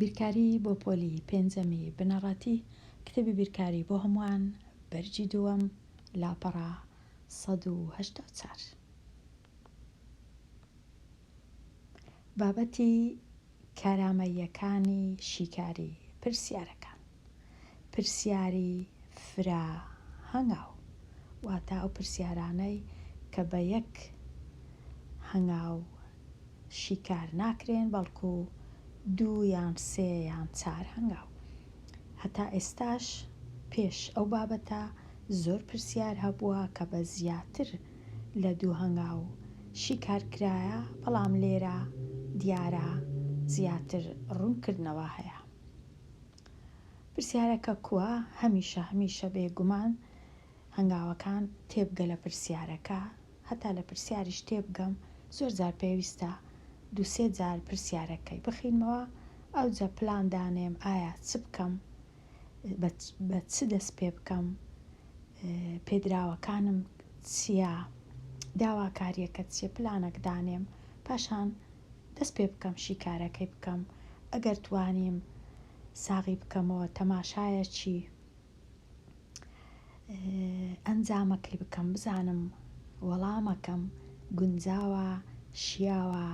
بیرکاری بۆ پۆلی پێنجەمی بنەڕەتی کتێبی بیرکاری بۆ هەمووان بەرجی دووەم لاپەڕە 184. بابەتی کارامەییەکانی شیکاری پرسیارەکان. پرسیاری فرا هەنگاو واتە ئەو پرسیارانەی کە بە یەک هەنگاو شیکار ناکرێن بەڵکو 2 یان 3 یان 4 هەنگاو. هەتا ئێستاش پێش ئەو بابەتە زۆر پرسیار هەبووە کە بە زیاتر لە 2 هەنگاو شیکار کرایە، بەڵام لێرە دیارە زیاتر ڕوونکردنەوە هەیە. پرسیارەکە کووە؟ هەمیشە بێگومان هەنگاوەکان تێبگە لە پرسیارەکە. هەتا لە پرسیاریش تێبگەم زۆر جار پێویستە 2-3 جار پرسیارەکەی بخینمەوە، ئەوجا پلان دانێم ئایا چ بکەم، بە چ دەست پێ بکەم، پێدراوەکانم چییە، داواکاریەکە چییە، پلانێک دانێم، پاشان دەست پێ بکەم شیکارەکەی بکەم. ئەگەر توانیم ساغی بکەمەوە تەماشایەکی ئەنجامەکەی بکەم، بزانم وەڵامەکەم گونجاوە، شیاوە،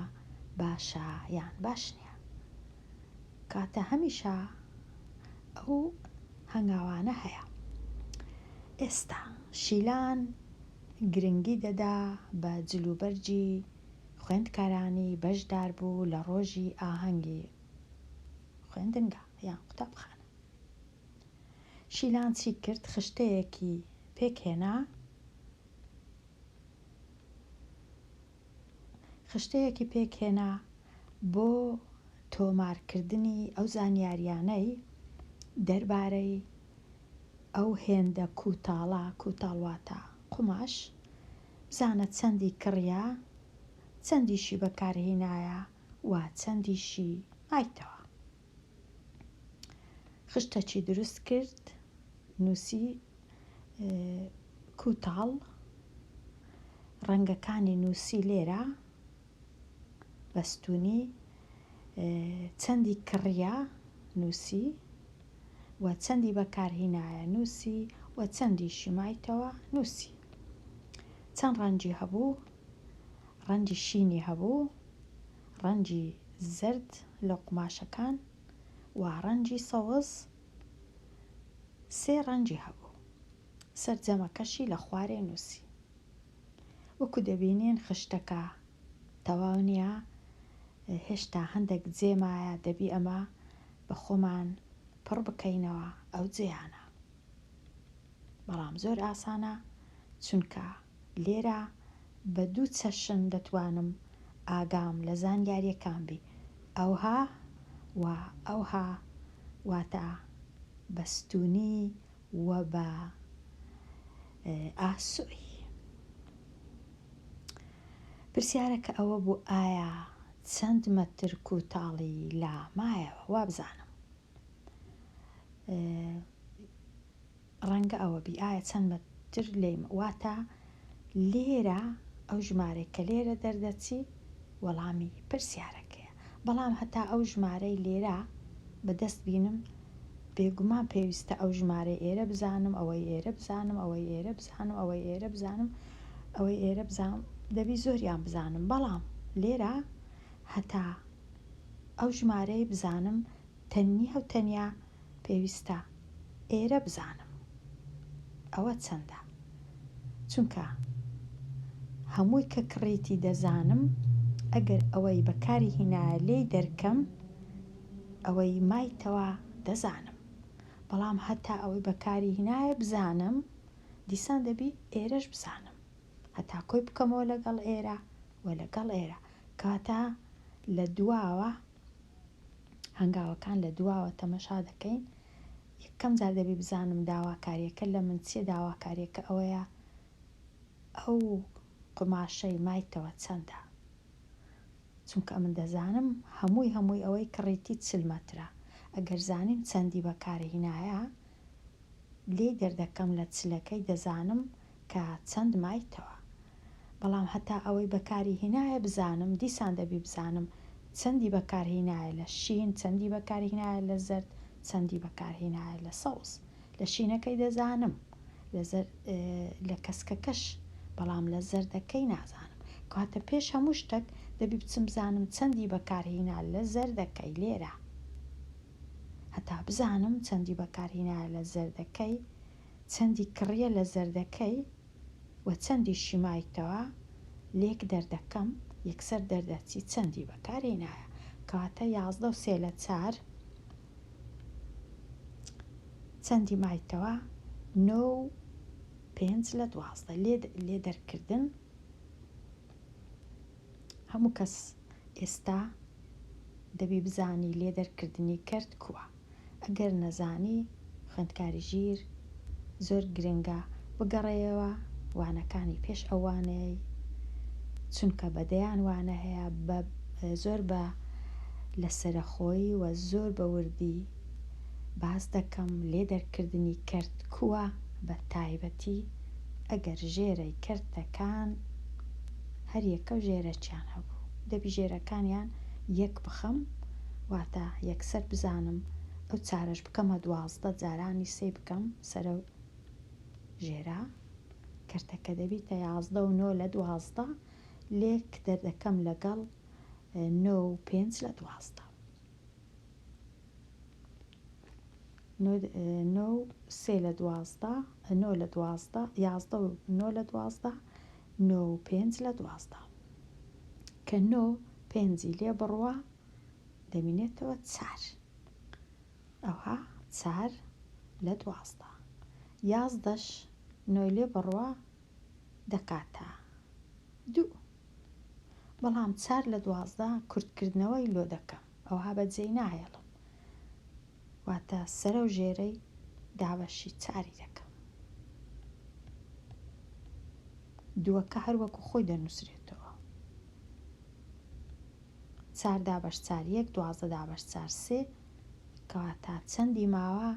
باشە یان باش نییە. کاتە هەمیشە ئەو هەنگاوانە هەیە. ئێستا شیلان گرنگی دەدا بە جلوبەرجی خوێندکارانی بەشدار بوو لە ڕۆژی ئاهەنگی خوێندنگە یان قوتابخانە. شیلان چی کرد؟ خشتەیەکی پێکهێنا بۆ تۆمارکردنی ئەو زانیاریانەی دەربارەی ئەو هێندە کووتاڵواتە قوماش، بزانە چەندی کڕیا، چەندیشی بەکارهێنایە و چەندیشی مایتەوە. خشتەکی دروست کرد، نووسی کووتاڵ، ڕەنگەکانی نووسی لێرە بەستوونی، چەندی کڕیا نووسی و چەندی بەکارهێنایە نووسی و چەندیشی مایتەوە نووسی. چەند ڕەنجی هەبوو؟ ڕەنجی شینی هەبوو، ڕەنجی زەرد لە قوماشەکان و ڕەنجی سەوز، 3 ڕەنجی هەبوو. سەرجەمەکەشی لە خوارێ نووسی. وەکو دەبینین خشتەکە تەواو نییە، هێشتا هەندێک جێمایە، دەبی ئەمە بە خۆمان پڕ بکەینەوە ئەو جێیانە. بەڵام زۆر ئاسانە، چونکە لێرە بە 2 چەشن دەتوانم ئاگام لە زانیاریەکان بی. ئەوها و ئەوها واتە بەستوونی و بە ئاسووی. پرسیارەکە ئەوە بوو ئایا چەند مەتر کووتاڵی لا مایەوە وا بزانم. ڕەنگە ئەوە بی ئایا چەند مەتر لێم، واتە لێرە ئەو ژمارەی کە لێرە دەردەچی وەڵامی پرسیارەکەیە. بەڵام هەتا ئەو ژمارەی لێرە بەدەست بینم، بێگومان پێویستە ئەو ژمارەی ئێرە بزانم، ئەوەی ئێرە بزانم، ئەوەی ئێرە بزانم، ئەوەی ئێرە بزانم، ئەوەی ئێرە بزانم، دەبی زۆریان بزانم. بەڵام لێرە هەتا ئەو ژمارەی بزانم تەنیا پێویستە ئێرە بزانم ئەوە چەندە، چونکە هەمووی کە کڕیتی دەزانم، ئەگەر ئەوەی بەکاری هێنایە لێی دەرکەم ئەوەی مایتەوە دەزانم. بەڵام هەتا ئەوەی بەکاری هێنایە بزانم، دیسان دەبی ئێرەش بزانم، هەتا کۆی بکەمەوە لەگەڵ ئێرە و لەگەڵ ئێرە. کاتە لە دواوە هەنگاوەکان لە دواوە تەمەشا دەکەین، یەکەم جار دەبی بزانم داواکاریەکە لە من چیە، داواکاریەکە ئەوەیە ئەو قماشەی مایتەوە چەندە، چونکە من دەزانم هەمووی ئەوەی کڕیتی 40 مەترە. ئەگەر زانیم چەندی بەکارهێنایە لێ دەردەکەم لە چلەکەی دەزانم کە چەند مایتەوە. بەڵام هەتا ئەوەی بەکاری هێنایە بزانم، دیسان دەبی بزانم چەندی بەکارهێنایە لە شین، چەندی بەکارهێنایە لە زەرد، چەندی بەکارهێنایە لە سەوز. لە شینەکەی دەزانم، لە کەسکەکەش، بەڵام لە زەردەکەی نازانم. کاتە پێش هەموو شتێک دەبی بچم بزانم چەندی بەکارهێنا لە زەردەکەی لێرە، هەتا بزانم چەندی بەکارهێنایە لە زەردەکەی، چەندی کڕیە لە زەردەکەی و چەندی شیمایتەوە لێک دەردەکەم، یەکسەر دەردەچی چەندی بەکارهێنایە. کەواتە 11 و 3 لە 4 چەندی مایتەوە 9 و 5 لە 12. لێ دەرکردن. هەموو کەس ئێستا دەبی بزانی لێ دەرکردنی کەرت کووە. ئەگەر نەزانی خوێندکاری ژیر زۆر گرنگە بگەڕێەوە وانەکانی پێش ئەوانەی، چونکە بەدەیان وانە هەیە زۆر بە لەسەرەخۆیی و زۆر بە وردی باس دەکەم لێ دەرکردنی کەرت کووە، بە تایبەتی ئەگەر ژێرەی کەرتەکان هەر یەکە و ژێرەچیان هەبوو، دەبی ژێرەکانیان یەک بخەم، واتە یەکسەر بزانم ئەو چارەش بکەمە 12 جارانی 3 بکەم سەرە ژێرە کەرتەکە دەبیتە 11 و 9 لە 12 لێک دەردەکەم لەگەڵ 9 و 5 لە 12. 9 و 3 لە 12 9 لە 12 11 و 9 لە 12 9 و 5 لە 12 کە 9 5 لێ بڕوە دەمینێتەوە 4. ئەوها 4 لە 12. 11ش 9 لێ بڕوە دەکاتە 2. بەڵام 4 لە 12 کورتکردنەوەی لۆ دەکەم، ئەوها بەجێی نایەڵم، واتە سەرە و ژێرەی دابەشی 4 دەکەم. 2کە هەروەکو خۆی دەنووسرێتەوە. 4 دابەش 4 1 12 دابەش 4 3 کەواتە چەندی ماوە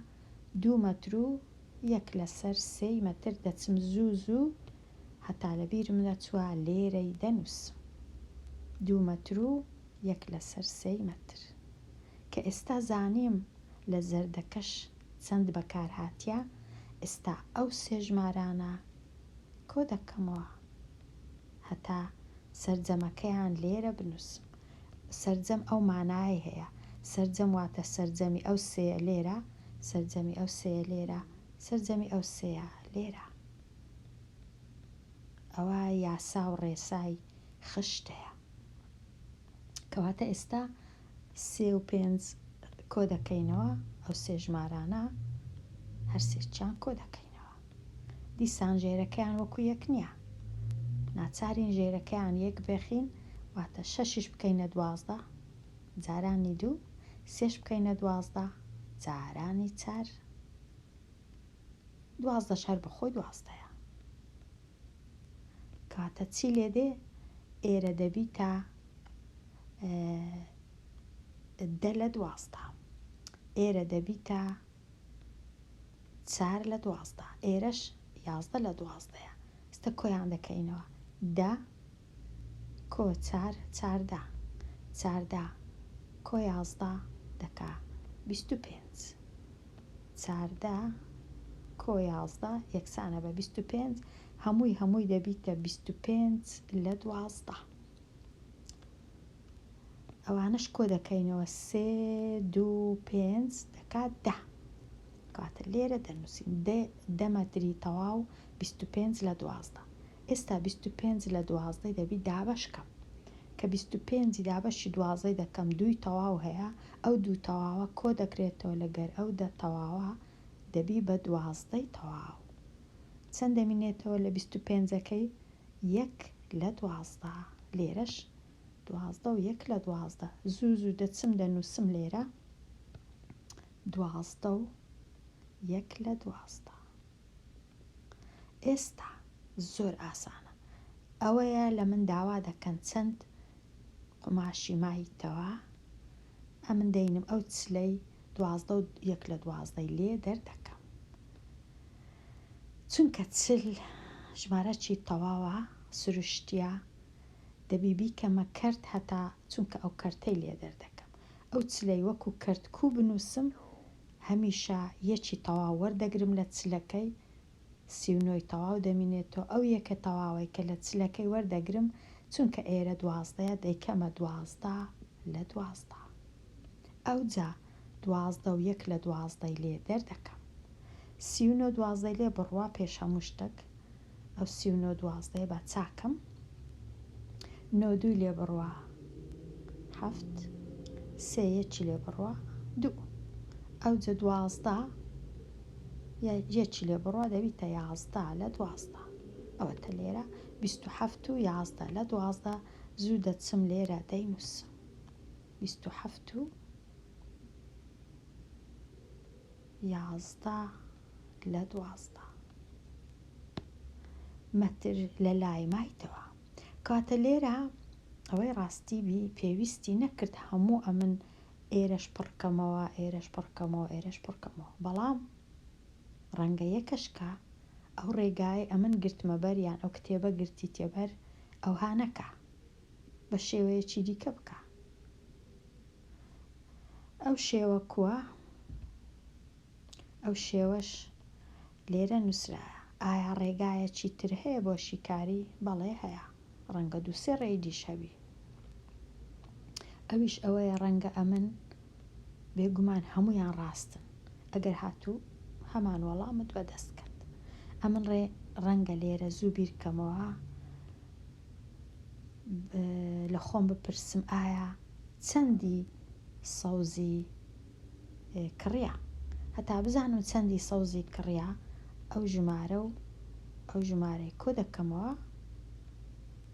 2 مەتر و 1 لەسەر 3 مەتر. دەچم زوو هەتا لە بیرم نەچووە لێرەی دەنووسم 2 مەتر و 1 لەسەر 3 مەتر. کە ئێستا زانیم لە زەردەکەش چەند بەکار هاتیە، ئێستا ئەو 3 ژمارانە کۆ دەکەمەوە هەتا سەرجەمەکەیان لێرە بنووسم. سەرجەم ئەو مانای هەیە، سەرجەم واتە سەرجەمی ئەو 3 لێرە، سەرجەمی ئەو 3 لێرە، سەرجەمی ئەو 3 لێرە. ئەوە یاسا و ڕێسای خشتەیە. کەواتە ئێستا 3 و 5 کۆ دەکەینەوە، ئەو 3 ژمارانە هەر سێکیان کۆ دەکەینەوە. دیسان ژێرەکەیان وەکو یەک نییە، ناچارین ژێرەکەیان یەک بێخین، واتە 6ش بکەینە 12 جارانی 2، 3ش بکەینە 12 جارانی 4، 12ش هەر بەخۆی 12ە. کاتە چی لێ دێ؟ ئێرە دەبیتە 10 لە 12، ئێرە دەبیتە 4 لە 12، ئێرەش 11 لە 12ە. ئێستا کۆیان دەکەینەوە 10 کۆ 4 14 14 کۆ 11 دەکا 25 14 کۆ 11 یەکسانە بە 25 هەمووی دەبیتە 25 لە 12. ئەوانش کۆ دەکەینەوە 3 2 5 دەکات 10. کاتە لێرە دەنووسین 10 مەتری تەواو 25 لە 12. ئێستا 25 لە 12 دەبی دابەشکەم، کە 25 دابەشی 12 دەکەم 2 تەواو هەیە، ئەو 2 تەواوە کۆ دەکرێتەوە لەگەر ئەو 10 تەواوە دەبی بە 12 تەواو. چەند دەمینێتەوە لە 25ەکەی 1 لە 12. لێرەش 12 و 1 لە 12 زوو دەچم دەنووسم لێرە 12 و 1 لە 12. ئێستا زۆر ئاسانە، ئەوەیە لە من داوا دەکەن چەند قماشی مایتەوە، ئەمن دەینم ئەو چلەی 12 و 1 لە 12 لێ دەردەکەم، چونکە چل ژمارەکی تەواوە سروشتیە دەبی بیکەمە کەرت هەتا چونکە ئەو کەرتەی لێ دەردەکەم ئەو چلەی وەکو کەرت کوو بنووسم هەمیشە یەکی تەواو وەردەگرم لە چلەکەی 39 تەواو دەمینێتەوە ئەو یەکە تەواوی کە لە چلەکەی وەردەگرم چونکە ئێرە 12 دەیکەمە 12 لە 12 ئەو جا 12 و 1 لە 12 لێ دەردەکەم 39 12 لێ بڕوا پێش هەموو شتێک ئەو 39 12 بە چاکەم 92 لێ بڕوا 7 سێ یەکی لێ بڕوا 2 ئەو جە 12 یەکی لێ بڕوا دەبیتە 11 لە 12 ئەوەتە لێرە 27 و 11 لە 12 زوو دەچم لێرە دەینووسم 27 و 11 لە 12 مەتر لە لای مایتەوە کاتە لێرە ئەوەی ڕاستیبی پێویستی نەکرد هەموو ئەمن ئێرەش پڕکەمەوە ئێرەش پڕکەمەوە ئێرەش پڕکەمەوە بەڵام ڕەنگە یەکەشکە ئەو ڕێگای ئەمن گرتمە بەریان ئەو کتێبە گرتی تێبەر ئەو هانەکە بە شێوەیەکی دیکە بکە ئەو شێوە کووە ئەو شێوەش لێرە نووسرایە ئایا ڕێگایەکی تر هەیە بۆ شیکاری بەڵێ هەیە ڕەنگە دووسێ ڕێی دیش هەبی ئەویش ئەوەیە ڕەنگە ئەمن بێگومان هەمویان ڕاستن ئەگەر هاتوو هەمان وەڵامت بەدەست کرد ئەمن ڕەنگە لێرە زوو بیرکەمەوە لە خۆم بپرسم ئایا چەندی سەوزی کڕیا هەتا بزانم چەندی سەوزی کڕیا ئەو ژمارە و ئەو ژمارەی کۆ دەکەمەوە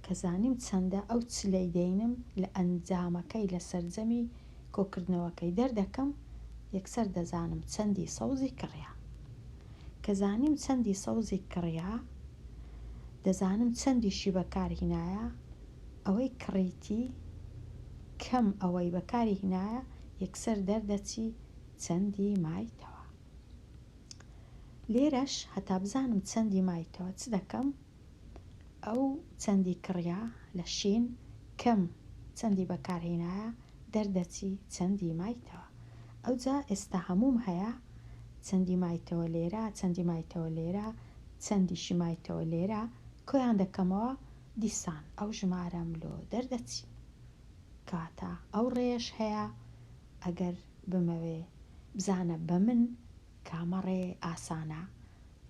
کە زانیم چەندە ئەو چلەی دەینم لە ئەنجامەکەی لە سەرجەمی کۆکردنەوەکەی دەردەکەم یەکسەر دەزانم چەندی سەوزی کڕیا کە زانیم چەندی سەوزی کڕیا دەزانم چەندیشی بەکارهینایە ئەوەی کڕیتی کەم ئەوەی بەکاری هینایە یەکسەر دەردەچی چەندی مایتەوە لێرەش هەتا بزانم چەندی مایتەوە چ دەکەم ئەو چەندی کڕیا لە شین کەم چەندی بەکارهینایە دەردەچی چەندی مایتەوە ئەو جا ئێستا هەموم هەیە چەندی مایتەوە لێرە چەندی مایتەوە لێرە چەندیشی مایتەوە لێرە کۆیان دەکەمەوە دیسان ئەو ژمارەم لۆ دەردەچی کاتە ئەو ڕێش هەیە ئەگەر بمەوێ بزانە بە من کامەڕێ ئاسانە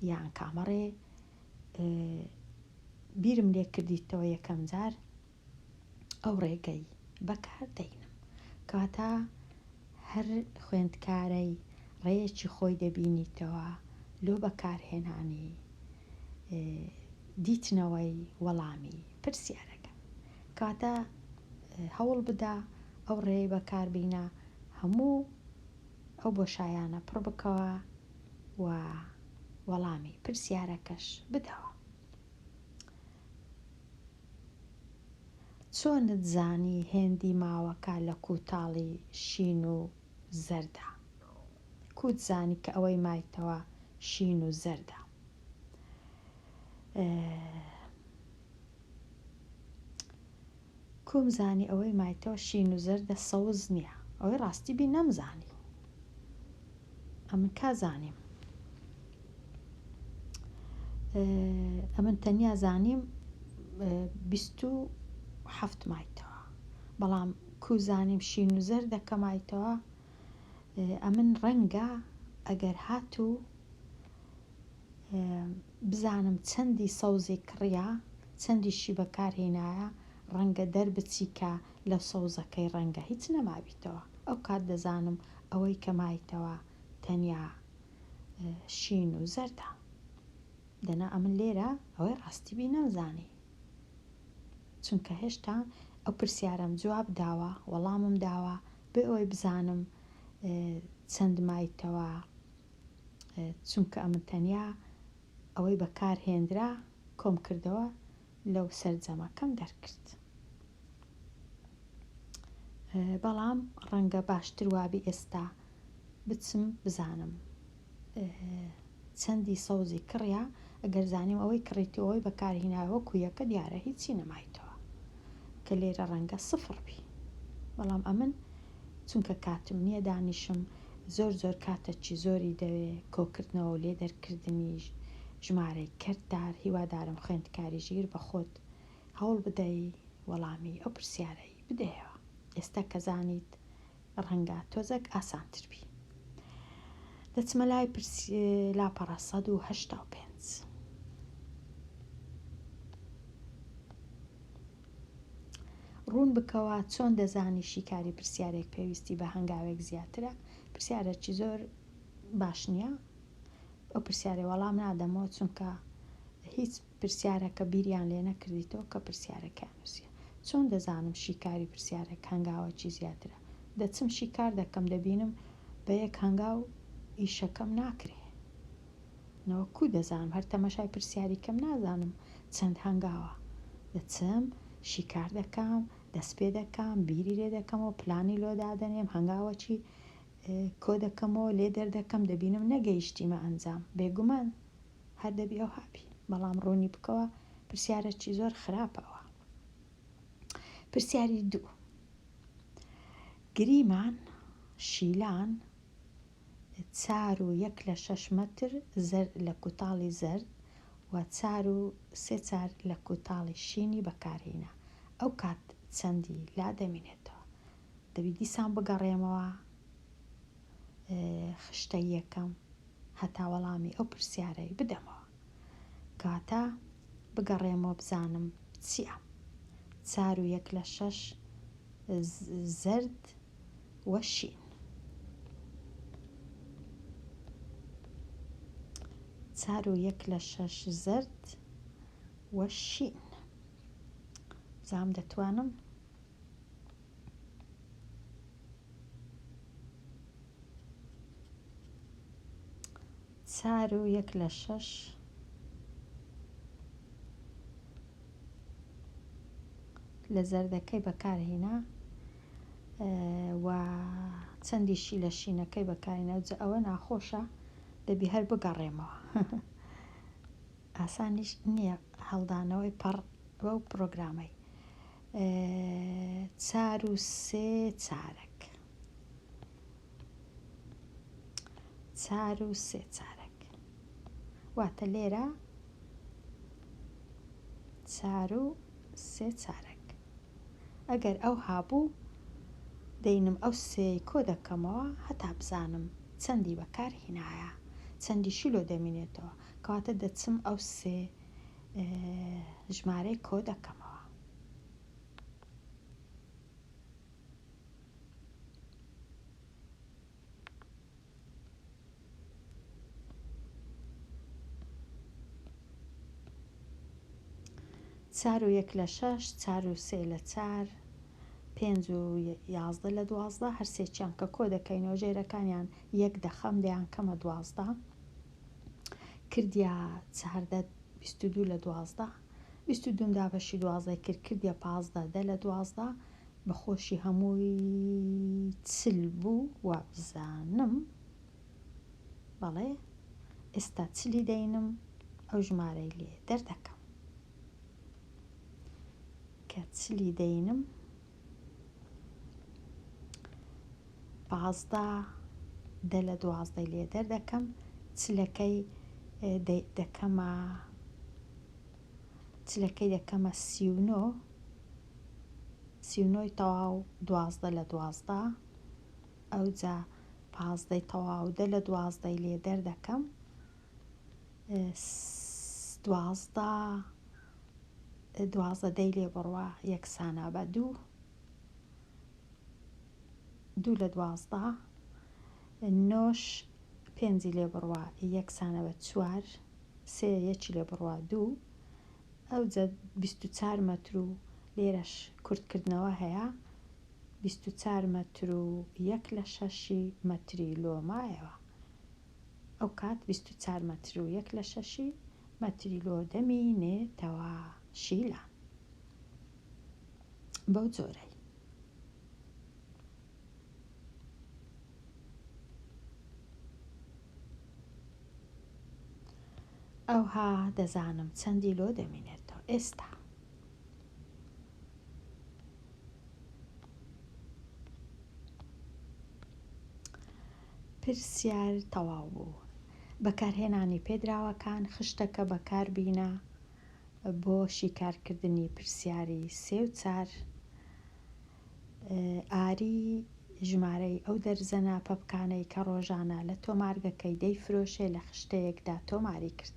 یان کامەڕێ بیرم لێ کردیتەوە یەکەم جار ئەو ڕێگەی بەکار دەینم کاتە هەر خوێندکارەی ڕێیەکی خۆی دەبینیتەوە لۆ بەکارهێنانی دیتنەوەی وەڵامی پرسیارەکە کاتە هەوڵ بدە ئەو ڕێی بەکاربینە هەموو ئەو بۆشایانە پڕ بکەوە و وەڵامی پرسیارەکەش بدەوە چۆنت زانی هێندی ماوەکە لە کووتاڵی شین و زەردە کووت زانی کە ئەوەی مایتەوە شین و زەردە کوم زانی ئەوەی مایتەوە شین و زەردە سەوز نییە ئەوەی ڕاستی بی نەمزانی ئەمن کا زانیم ئەمن تەنیا زانیم 27 مایتەوە بەڵام کو زانیم شین و زەردەکە مایتەوە ئەمن ڕەنگە ئەگەر هاتوو بزانم چەندی سەوزی کڕیا چەندیشی بەکارهێنایە ڕەنگە دەربچی کە لەو سەوزەکەی ڕەنگە هیچ نەمابیتەوە ئەو کات دەزانم ئەوەی کە مایتەوە تەنیا شین و زەردە دەنا ئەمن لێرە ئەوەی ڕاستیبی نەمزانی چونکە هێشتا ئەو پرسیارەم جواب داوە وەڵامم داوە بێ ئەوەی بزانم چەند مایتەوە چونکە ئەمن تەنیا ئەوەی بەکار هێنرا کۆم کردەوە لەو سەرجەمەکەم دەرکرد بەڵام ڕەنگە باشتر وابی ئێستا بچم بزانم چەندی سەوزی کڕیا ئەگەر زانیم ئەوەی کڕیتی ئەوەی بەکارهێناوە کویەکە دیارە هیچی نەمایتەوە کە لێرە ڕەنگە سفر بی، بەڵام ئەمن چونکە کاتم نییە دانیشم زۆر کاتەکی زۆری دەوێ کۆکردنەوە و لێ دەرکردنی ژمارەی کەرتدار. هیوادارم خوێندکاری ژیر بە خۆت هەوڵ بدەی وەڵامی ئەو پرسیارەی بدەیەوە. ئێستا کە زانیت ڕەنگە تۆزێک ئاسانتر بی. دەچمە لای لاپەڕە 185. ڕوون بکەوە چۆن دەزانی شیکاری پرسیارێک پێویستی بە هەنگاوێک زیاترە. پرسیارێکی زۆر باش نییە، ئەو پرسیارێ وەڵام نادەمەوە چونکە هیچ پرسیارەکە بیریان لێ نەکردیتەوە کە پرسیارەکە نووسە. چۆن دەزانم شیکاری پرسیارێک هەنگاوەکی زیاترە؟ دەچم شیکار دەکەم، دەبینم بە یەک هەنگاو ئیشەکەم ناکرێ نەوەکو دەزانم هەر تەمەشای پرسیاری کەم نازانم چەند هەنگاوە. دەچم شیکار دەکەم، دەست پێ دەکەم، بیری لێ دەکەمەوە، پلانی لۆدادەنێم، هەنگاوەکی کۆ دەکەمەوە، لێ دەردەکەم، دەبینم نەگەیشتیمە ئەنجام، بێگومان هەر دەبی ئەو هابی. بەڵام ڕوونی بکەوە پرسیارێکی زۆر خراپەوە. پرسیاری 2. گریمان شیلان 4.1/6 مەتر لە کوتاڵی زەرد و 4.3 لە کوتاڵی شینی بەکارهێنا. ئەو کات چەندی لا دەمێنێتەوە؟ دەبی دیسان بگەڕێمەوە خشتە یەکەم هەتا وەڵامی ئەو پرسیارەی بدەمەوە. کاتە بگەڕێمەوە بزانم چییە. 4.1/6 زەرد وە شین. 4.1/6 زەرد وە شین. زام دەتوانم 4.1/6 لە زەردەکەی بەکارهێنا و چەندیشی لە شینەکەی بەکارهێنا. ئەوە ناخۆشە، دەبی هەر بگەڕێمەوە. ئاسانیش نییە هەڵدانەوەی پەڕ بەو پرۆگرامەی. 4.3 چارەک واتە لێرە 4.3. ئەگەر ئەو هابوو دەینم ئەو سێی کۆ دەکەمەوە هەتا بزانم چەندی بەکارهێنایە، چەندی شیلۆ دەمێنێتەوە، کەواتە دەچم ئەو سێ ژمارەی کۆ دەکەمەوە. چار و یەک لە شەش، 4.3 لە 4، 5 و 11 لە 12 هەرسێکیان کە کۆ دەکەینەوە ژێرەکانیان 1 دەخەم دەیان کەمە 12 کردیا 14 22 لە 12 22 دابەشی 12 کردیا 15 10 لە 12 بەخۆشی هەمووی چل بوو وا بزانم. بەڵێ ئێستا چلی دەینم ئەو ژمارەی لێ دەردەکەم کە چلی دەینم 15 10 لە 12 لێ دەردەکەم، چلەکەی دەکەمە 39 تەواو 12 لە 12 ئەوجا 15 تەواو 10 لە 12 لێ دەردەکەم 12 دەی لێ بڕوە یەکسانە بە 2 لە 12 9 5 لێ بڕوە یەکسانە بە 4 3 یەکی لێ بڕوە 2 ئەوجا 24 مەتر و لێرەش کورتکردنەوە هەیە 24 مەتر و 1 لە 6 مەتری لۆمایەوە. ئەو کات 24 مەتر و 1 لە 6 مەتری لۆ دەمینێتەوە شیلان. بەو جۆرەی ئەوها دەزانم چەندی لۆ دەمینێتەوە. ئێستا پرسیار تەواو بوو. بەکارهێنانی پێدراوەکان خشتەکە بەکاربینە بۆ شیکارکردنی پرسیاری 3 و 4. ئاری ژمارەی ئەو دەرزەنە پەپکانەی کە ڕۆژانە لە تۆمارگەکەی دەیفرۆشێ لە خشتەیەکدا تۆماری کرد.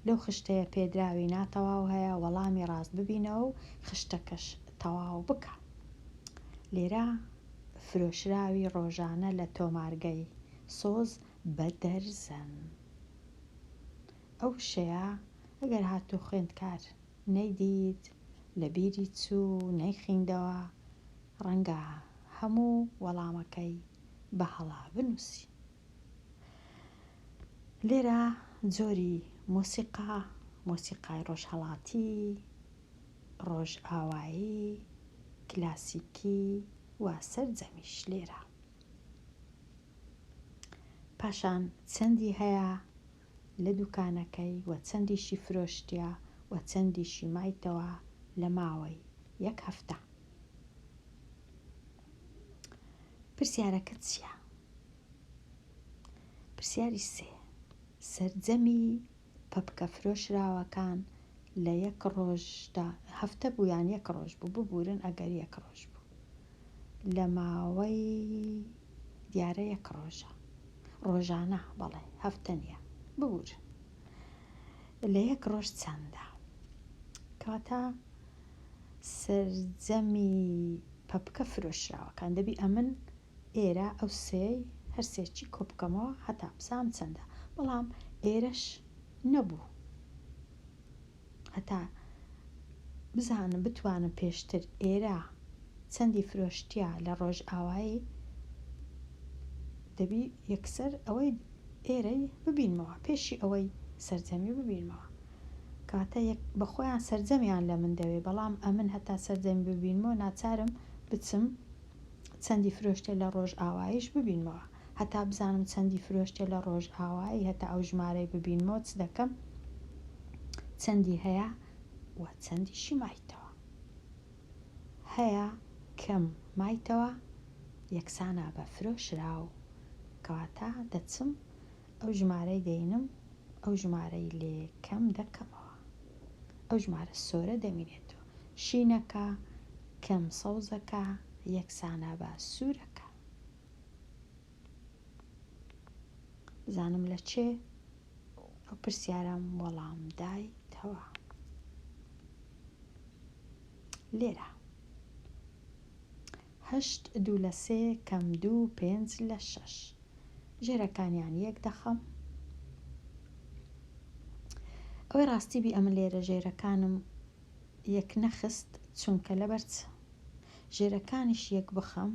لەو خشتەیە پێدراوی ناتەواو هەیە، وەڵامی ڕاست ببینەوە و خشتەکەش تەواو بکە. لێرە فرۆشراوی ڕۆژانە لە تۆمارگەی سۆز بە دەرزەن. ئەو شەیە ئەگەر هاتوو خوێندکار نەیدیت، لە بیری چوو نەیخیندەوە، ڕەنگە هەموو وەڵامەکەی بە هەڵا بنووسی. لێرە جۆری مۆسیقای ڕۆژهەڵاتی، ڕۆژئاوایی، کلاسیکی و سەرجەمیش لێرە. پاشان چەندی هەیە لە دوکانەکەی و چەندیشی فرۆشتیە و چەندیشی مایتەوە لە ماوەی 1 هەفتە. پرسیارەکە چییە؟ پرسیاری 3. سەرجەمی پەپکە فرۆشراوەکان لە 1 ڕۆژدا، هەفتە بوو یان 1 ڕۆژ بوو، ببورن ئەگەر 1 ڕۆژ بوو، لە ماوەی دیارە 1 ڕۆژە، ڕۆژانە بەڵێ هەفتە نییە، ببورن لە 1 ڕۆژ چەندە؟ کەواتە سەرجەمی پەپکە فرۆشراوەکان دەبی ئەمن ئێرە ئەو سێی هەرسێکی کۆبکەمەوە هەتا بزانم چەندە، بەڵام ئێرەش نەبوو هەتا بزانم بتوانم پێشتر ئێرە چەندی فرۆشتیە لە ڕۆژئاوایی، دەبی یەکسەر ئەوەی ئێرەی ببینمەوە پێشی ئەوەی سەرجەمی ببینمەوە. کاتە بەخۆیان سەرجەمیان لە من دەوێ، بەڵام ئەمن هەتا سەرجەمی ببینمەوە ناچارم بچم چەندی فرۆشتێ لە ڕۆژئاواییش ببینمەوە، هەتا بزانم چەندی فرۆشتێ لە ڕۆژئاوایی، هەتا ئەو ژمارەی ببینمەوە چ دەکەم، چەندی هەیە و چەندیشی مایتەوە. هەیە کەم مایتەوە یەکسانە بە فرۆشراو، کەواتە دەچم ئەو ژمارەی دەینم، ئەو ژمارەی لێ کەم دەکەمەوە، ئەو ژمارە سۆرە دەمینێتەوە، شینەکە کەم سەوزەکە یەکسانە بە سوورەکە. بزانم لە چێ ئەو پرسیارەم وەڵام دایتەوە. لێرە 8 2 لە 3 کەم 2 5 لە 6 ژێرەکانیان 1 دەخەم. ئەوەی ڕاستی بی ئەمە لێرە ژێرەکانم 1 نەخست، چونکە لەبەر ژێرەکانیش 1 بخەم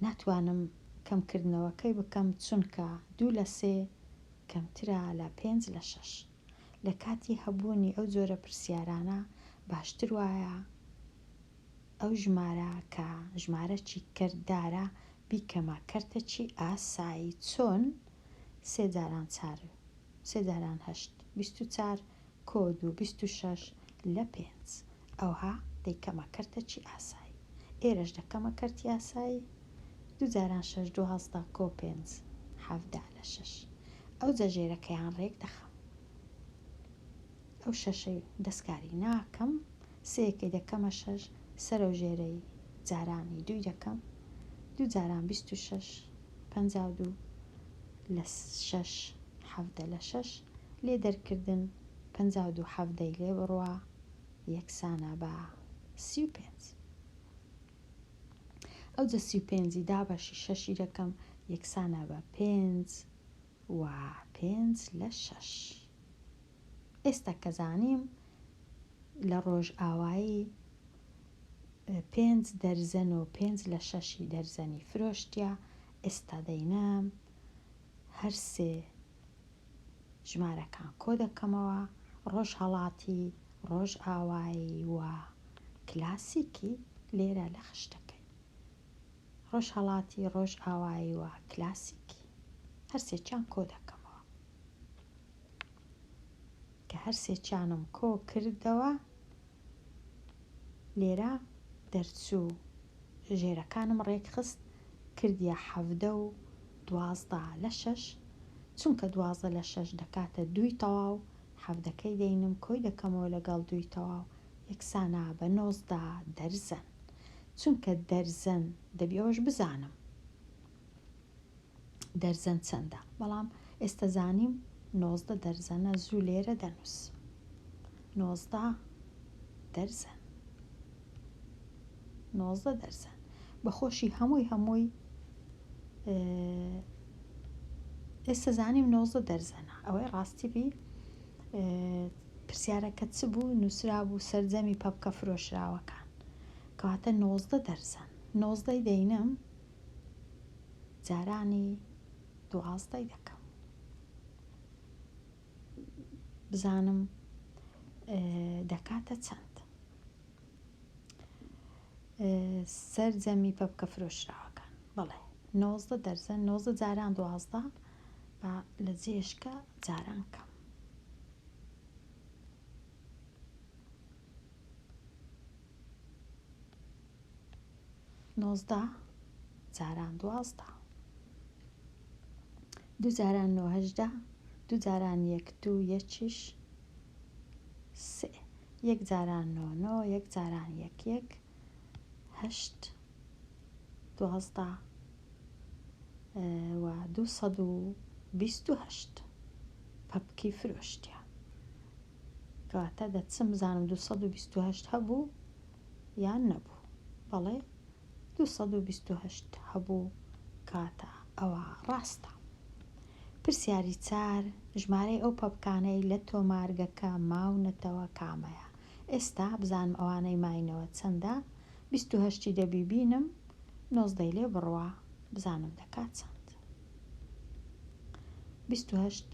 ناتوانم کەمکردنەوەکەی بکەم، چونکە 2 لە 3 کەمترە لە 5 لە 6. لە کاتی هەبوونی ئەو جۆرە پرسیارانە باشتر وایە ئەو ژمارە کە ژمارەی کەرددارە بیکەمە کەرتەکی ئاسایی، چۆن 3 جاران 4 3 جاران 8 24 کۆد و 26 لە 5 ئەوها دەیکەمە کەرتەکی ئاسایی. ئێرەش دەکەمە کەرتی ئاسایی 2 جاران 6 12 کۆ 5 17 لە 6. ئەو جەژێرەکەیان ڕێک دەخەم، ئەو شەشەی دەستکاری ناکەم، سەیەکەی دەکەمە 6 سەر ئەو ژێرەی جارانی 2 دەکەم، 2 جاران 26 52 لە 6 17 لە 6 لێ دەرکردن 52 17 لێ بڕوە یەکسانە بە 35. ئەو جە 35 دابەشی 6 دەکەم یەکسانە بە 5 و 5 لە 6. ئێستا کە زانیم لە ڕۆژئاوایی 5 دەرزەن و 5 لە 6 دەرزەنی فرۆشتیە، ئێستا دەینم هەر سێ ژمارەکان کۆ دەکەمەوە، ڕۆژهەڵاتی، ڕۆژئاوایی و کلاسیکی لێرە لە خشتەکەی. ڕۆژهەڵاتی، ڕۆژئاوایی و کلاسیکی هەر سێکیان کۆ دەکەمەوە. کە هەر سێکیانم کۆ کردەوە، لێرە دەرچوو ژێرەکانم ڕێک خست، کردیە 17 و 12/6 چونکە 12/6 دەکاتە 2 تەواو، حەڤدەکەی دەینم کۆی دەکەمەوە لەگەڵ 2 تەواو یەکسانە بە 19 دەرزەن. چونکە دەرزەن دەبی ئەوەش بزانم دەرزەن چەندە، بەڵام ئێستا زانیم 19 دەرزەنە، زوو لێرە دەنووس 19 دەرزەن 19 دەرزەن. بەخۆشی هەمووی ئێستا زانیم 19 دەرزەنە. ئەوەی ڕاستیبی پرسیارەکە چ بوو؟ نووسرا بوو سەرجەمی پەپکە فرۆشراوەکان، کەواتە 19 دەرزەن. 19ی دەینم جارانی 12ی دەکەم بزانم دەکاتە چەند. سەرجەمی پەپکە فرۆشراوەکان بەڵێ 19 دەرزەن، 19 جاران 12 بە لە جێشکە جاران کەم. 19 جاران 12 2 جاران 9 18 2 جاران 1 2 1 3 1 جاران 9 9 1 جاران 1 1 8 12 و 228 پەپکی فرۆشتیە. کەواتە دەچم بزانم 228 هەبوو یان نەبوو. بەڵێ 228 هەبوو، کاتە ئەوە ڕاستە. پرسیاری 4 ژمارەی ئەو پەپکانەی لە تۆمارگەکە ماونەتەوە کامەیە؟ ئێستا بزانم ئەوانەی ماینەوە چەندە. 28 دەبی بینم 19 لێ بڕوە بزانم دەکات چەند. 28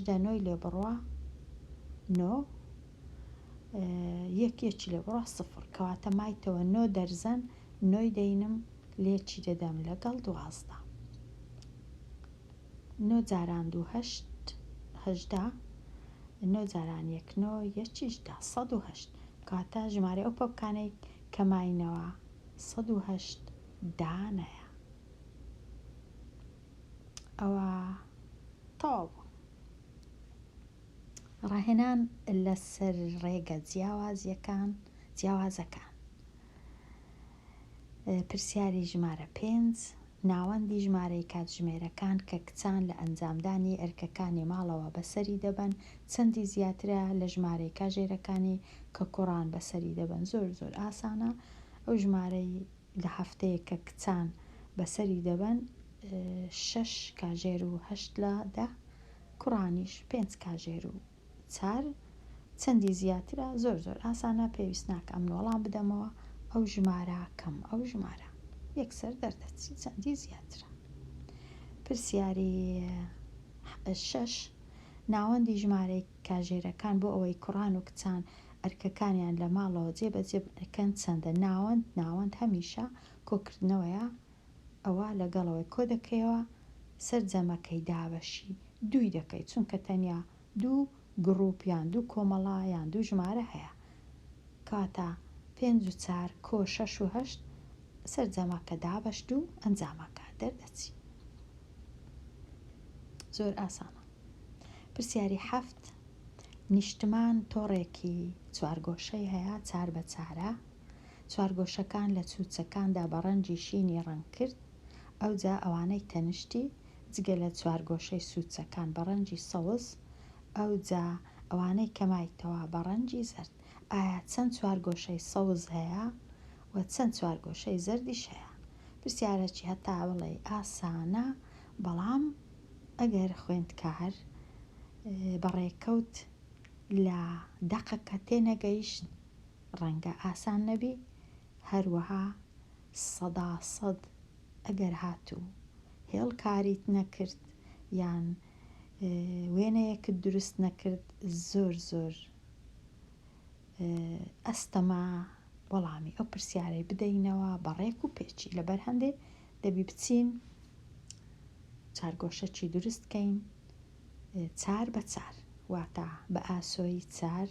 9 لێ بڕوە 9 یەکی لێ بڕوە 0، کەواتە مایتەوە 9 دەرزەن. 9 دەینم لێکی دەدەم لەگەڵ 12. 9 جاران 2 8 18 9 جاران 1 9 1 108 کەواتە ژمارە ئەو پەپکانەی کە ماینەوە 108 دانەیە. ئەوە تەواو بوو. ڕاهێنان لەسەر ڕێگە جیاوازەکان. پرسیاری ژمارە 5 ناوەندی ژمارەی کاتژمێرەکان کە کچان لە ئەنجامدانی ئەرکەکانی ماڵەوە بەسەری دەبەن چەندی زیاترە لە ژمارەی کاژێرەکانی کە کوڕان بەسەری دەبەن؟ زۆر ئاسانە. ئەو ژمارەی لە هەفتەیە کە کچان بەسەری دەبەن 6 کاژێر و 8 لە 10، کوڕانیش 5 کاژێر و 4. چەندی زیاترە؟ زۆر ئاسانە، پێویست ناکە ئەم وەڵام بدەمەوە. ئەو ژمارە کەم ئەو ژمارە یەکسەر دەردەچی چەندی زیاترە. پرسیاری 6 ناوەندی ژمارەی کاژێرەکان بۆ ئەوەی کوڕان و کچان ئەرکەکانیان لە ماڵەوە جێبەجێ بکەن چەندە؟ ناوەند هەمیشە کۆکردنەوەیە، ئەوە لەگەڵەوەی کۆ دەکەیەوە سەرجەمەکەی دابەشی 2 دەکەیت، چونکە تەنیا 2 گڕوپ یان 2 کۆمەڵە یان 2 ژمارە هەیە. کاتە 5 و 4 کۆ 6 و 8 سەرجەمەکە دابەشت و ئەنجامەکە دەردەچی. زۆر ئاسانە. پرسیاری 7 نیشتمان تۆڕێکی چوارگۆشەی هەیە 4 بە 4. چوارگۆشەکان لە چووچەکاندا بە ڕەنجی شینی ڕەنگ کرد. ئەوجا ئەوانەی تەنیشتی جگە لە چوارگۆشەی سووچەکان بە ڕەنجی سەوز، ئەوجا ئەوانەی کەمایتەوە بە ڕەنجی زەرد. ئایا چەند چوارگۆشەی سەوز هەیە و چەند چوارگۆشەی زەردیش هەیە؟ پرسیارەکی هەتا بڵێ ئاسانە، بەڵام ئەگەر خوێندکار بەڕێکەوت لە دەقەکە تێنەگەیشت ڕەنگە ئاسان نەبی. هەروەها 100% ئەگەر هاتوو هێڵ کاریت نەکرد یان وێنەیەکت دروست نەکرد زۆر ئەستەما وەڵامی ئەو پرسیارەی بدەینەوە بەڕێک و پێچی. لەبەر هەندێ دەبی بچین چارگۆشەکی دروستکەین 4 بە 4 واتە بە ئاسۆی 4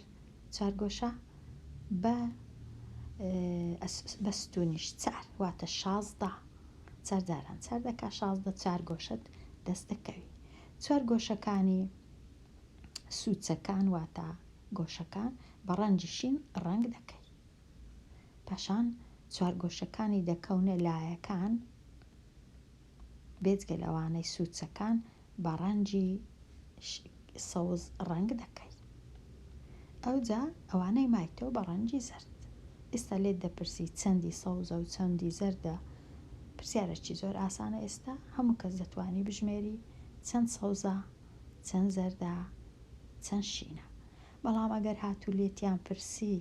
چارگۆشە، بە ستونیش 4 واتە 16. 4 جاران 4 دەکا 16 چارگۆشت دەست دەکەوی. چوار گۆشەکانی سوچەکان واتە گۆشەکان بە ڕەنگی شین ڕەنگ دەکەی. پاشان چوار گۆشەکانی دەکەونە لایەکان بێجگە لەوانەی سوچەکان بە ڕەنگی سەوز ڕەنگ دەکەی. ئەوجا ئەوانەی مایتەوە بە ڕەنگی زەرد. ئێستا لێت دەپرسی چەندی سەوزە و چەندی زەردە. پرسیارێکی زۆر ئاسانە. ئێستا هەموو کەس دەتوانی بژمێری چەند سەوزە، چەند زەردە، چەند شینە. بەڵام ئەگەر هاتوو لێتیان پرسی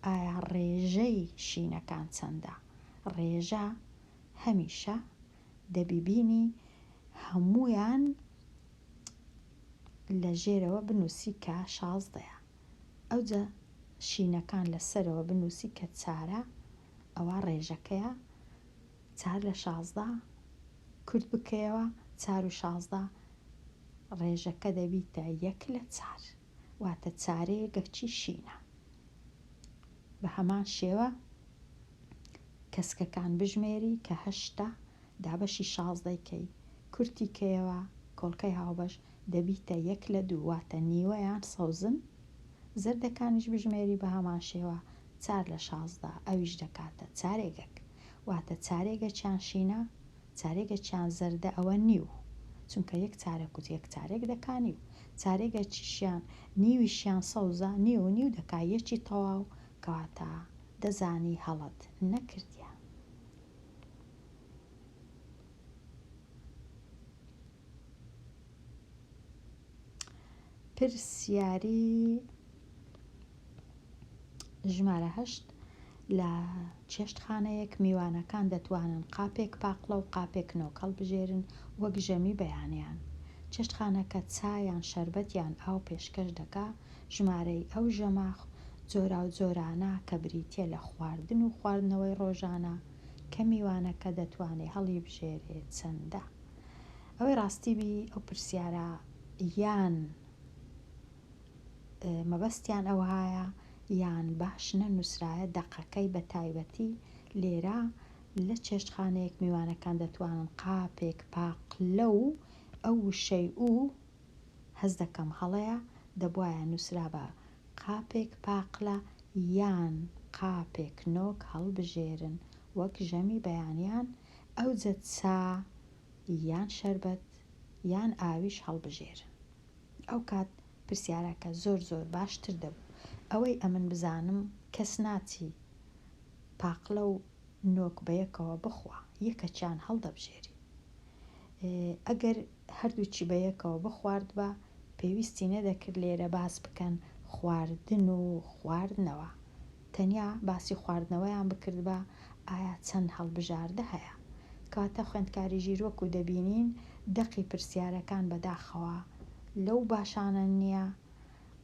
ئایا ڕێژەی شینەکان چەندە، ڕێژە هەمیشە دەبیبینی هەمویان لە ژێرەوە بنووسی کە 16ەیە. ئەوجا شینەکان لەسەرەوە بنووسی کە 4ە، ئەوە ڕێژەکەیە. 4 لە 16 کورت بکەیەوە 4 و 16 ڕێژەکە دەبیتە 1 لە 4 واتە 4ەیە گەفتی شینە. بە هەمان شێوە کەسکەکان بژمێری کە 8 دابەشی 16 کەی کورتی کەیەوە کۆڵکەی هاوبەش دەبیتە 1 لە 2 واتە نیوەیان سەوزن. زەردەکانیش بژمێری بە هەمان شێوە 4 لە 16 ئەویش دەکاتە 4ێگەک واتە 4ێگەکیان شینە 4ێگەکیان زەردە ئەوە نیو، چونکە 1 4ێک و 1 4ێک دەکانی و 4ێگەکیشیان نیویشیان سەوزە نیو و نیو دەکا یەکی تەواو کەواتە دەزانی هەڵەت نەکردیە. پرسیاری ژمارە 8 لە چێشتخانەیەک میوانەکان دەتوانن قاپێک پاقلە و قاپێک نۆک هەڵبژێرن وەک ژەمی بەیانیان. چێشتخانەکە چایان شەربەت یان ئاو پێشکەش دەکا. ژمارەی ئەو ژەمە جۆرا و جۆرانە کە بریتیە لە خواردن و خواردنەوەی ڕۆژانە کە میوانەکە دەتوانێت هەڵی بژێرێت چەندە. ئەوەی ڕاستیبی ئەو پرسیارە یان مەبەستیان ئەوهایە یان باش نەنووسرایە دەقەکەی بە تایبەتی لێرە لە چێشتخانەیەک میوانەکان دەتوانن قاپێک پاقلە و ئەو وشەی و هەز دەکەم هەڵەیە دەبوایە نووسرا بە قاپێک پاقلە یان قاپێک نۆک هەڵبژێرن وەک ژەمی بەیانیان. ئەوجە چا یان شەربەت یان ئاویش هەڵبژێرن. ئەو کات پرسیارەکە زۆر زۆر باشتر دەبوو. ئەوەی ئەمن بزانم کەس ناچی پاقلە و نۆک بەیەکەوە بخوا یەکەچیان هەڵدەبژێری. ئەگەر هەردووچی بەیەکەوە بخوارد بە پێویستی نەدەکرد لێرە باس بکەن خواردن و خواردنەوە، تەنیا باسی خواردنەوەیان بکرد بە ئایا چەند هەڵبژاردە هەیە. کەواتە خوێندکاری ژیرۆک و دەبینین دەقی پرسیارەکان بەداخەوە لەو باشانە نییە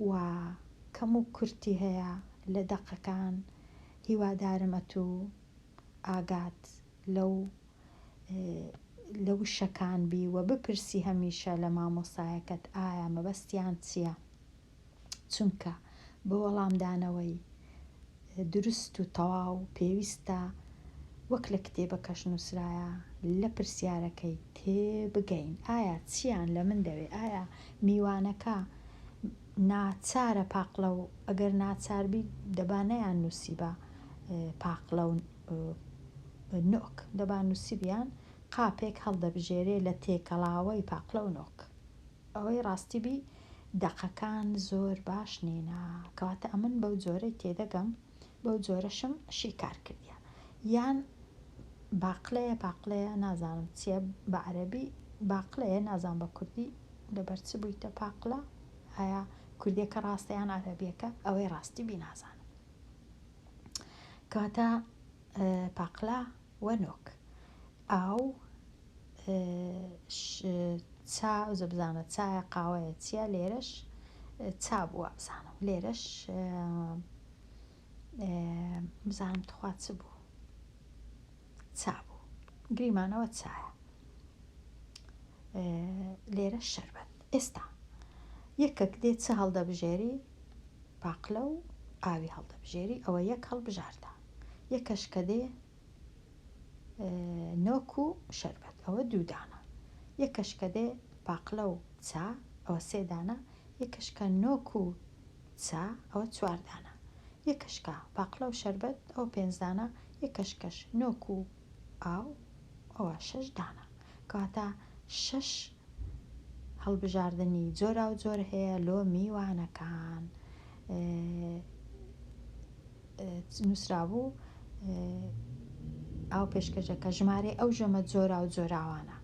و کەم و کورتی هەیە لە دەقەکان. هیوادارم ئەتوو ئاگات لەو شەکان بی و بپرسی هەمیشە لە مامۆسایەکەت ئایا مەبەستیان چییە، چونکە بە وەڵامدانەوەی دروست و تەواو پێویستە وەک لە کتێبەکەش نووسرایە لە پرسیارەکەی تێبگەین ئایا چیان لە من دەوێ، ئایا میوانەکە ناچارە پاقلە و ئەگەر ناچاربی دەبانەیان نووسی بە پاقلە و نۆک دەبان نووسی بیان قاپێک هەڵدەبژێرێ لە تێکەڵاوەی پاقلە و نۆک. ئەوەی ڕاستیبی دەقەکان زۆر باش نینە کەواتە ئەمن بەو جۆرەی تێدەگەم بەو جۆرەشم شیکار کردیە. یان باقلەیە نازانم چیە بە عەرەبی باقلەیە نازان بە کوردی لەبەر چ بوویتە پاقلە، ئایا کوردیەکە ڕاستەیان عەرەبیەکە ئەوەی ڕاستی بی نازانم. کەواتە پاقلە و نۆک ئاو چا ئەوزە بزانە چایە قاوەیە چییە لێرەش چا بووە بزانم لێرەش بزانم تخوا چ بوو چا بوو گریمانەوە چایە لێرە شەربەت. ئێستا یەکێک دێ چ هەڵدەبژێری پاقلە و ئاوی هەڵدەبژێری ئەوە یەک هەڵبژاردە. یەکەش کە دێ نۆک و شەربەت ئەوە دوودانە. یەک کەشکە دێ باقلە و چا ئەوە 3 دانە، یەک کەشکە نۆک و چا ئەوە 4 دانە، یەک کەشکە باقلە و شەربەت ئەوە 5 دانە، یەک کەشکەش نۆک و ئاو ئەوە 6 دانە. کەواتە 6 هەڵبژاردننی جۆرا و جۆر هەیە لۆ میوانەکان. نووسرابوو ئاو پێشکەشەکە ژمارە ئەو ژەمە جۆرا و جۆراوانە.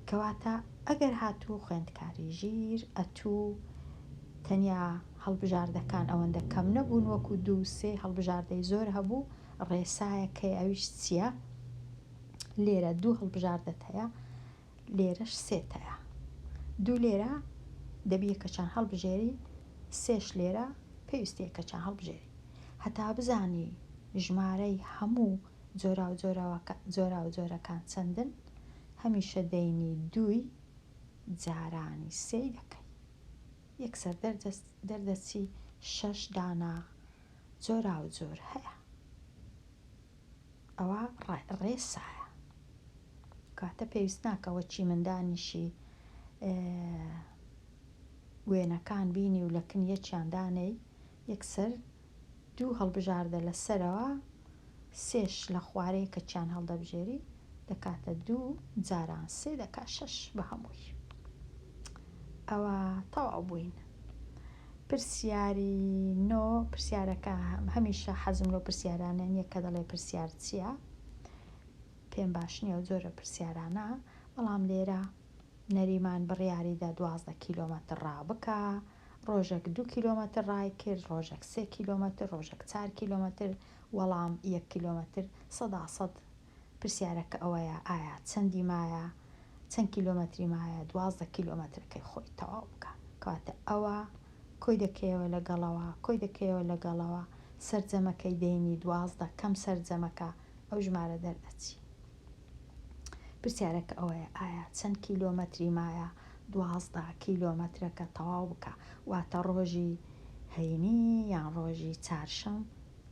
کەواتە ئەگەر هاتوو خوێندکاری ژیر ئەتوو تەنیا هەڵبژاردەکان ئەوەندە کەم نەبوون وەکو 2 3 هەڵبژاردەی زۆر هەبوو، ڕێسایەکەی ئەویش چییە؟ لێرە 2 هەڵبژاردەت هەیە، لێرەش 3 هەیە. 2 لێرە دەبیە کەچان هەڵبژێری، 3ش لێرە پێویستەیە کەچان هەڵبژێری. هەتا بزانی ژمارەی هەموو جۆرا و جۆرەکان چەندن، هەمیشە دەینی 2 جارانی 3 دەکەی، یەکسەر دەردەچی 6 دانا جۆرا و جۆر هەیە. ئەوە ڕێسایە، کاتە پێویست ناکەوە چی مندانیشی وێنەکان بینی و لەکن یەکیان دانەی، یەکسەر 2 هەڵبژاردە لەسەرەوە، 3ش لە خوارەیە کە چیان هەڵدەبژێری دەکاتە 2 جاران 3 دەکا 6 بە هەمووی. ئەوە تەواو بووین. پرسیاری نۆ، پرسیارەکە هەمیشە حەزم لەو پرسیارانە نییە کە دەڵێ پرسیار چییە، پێم باش نییە و زۆرە پرسیارانە، بەڵام لێرە نەریمان بڕیاریدا 12 کیلۆمەتر ڕابکە، ڕۆژێک 2 کیلۆمەتر ڕای کرد، ڕۆژێک 3 کیلۆمەتر، ڕۆژێک 4 کیلۆمەتر، وەڵام 1 کیلۆمەتر 100% پرسیارەکە ئەوەیە ئایا چەندی مایە، چەند کیلۆمەتری مایە، 12 کیلۆمەترەکەی خۆی تەواو بکە. کەواتە ئەوە کۆی دەکەیەوە لەگەڵەوە، کۆی دەکەیەوە لەگەڵەوە، سەرجەمەکەی دەینی 12 کەم سەرجەمەکە ئەو ژمارە دەردەچی. پرسیارەکە ئەوەیە ئایا چەند کیلۆمەتری مایە، 12 کیلۆمەترەکە تەواو بکە، واتە ڕۆژی هەینی یان ڕۆژی چارشەم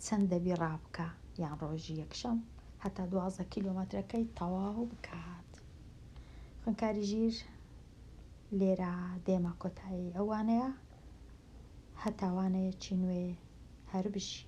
چەند دەبی ڕابکە، یان ڕۆژی یەکشەم هەتا 12 کیلۆمەترەکەی تەواو بکات. خوێندکاری ژیر لێرە دێمە کۆتایی ئەوانەیە، هەتاوانەیەکی نوێ هەر بژی.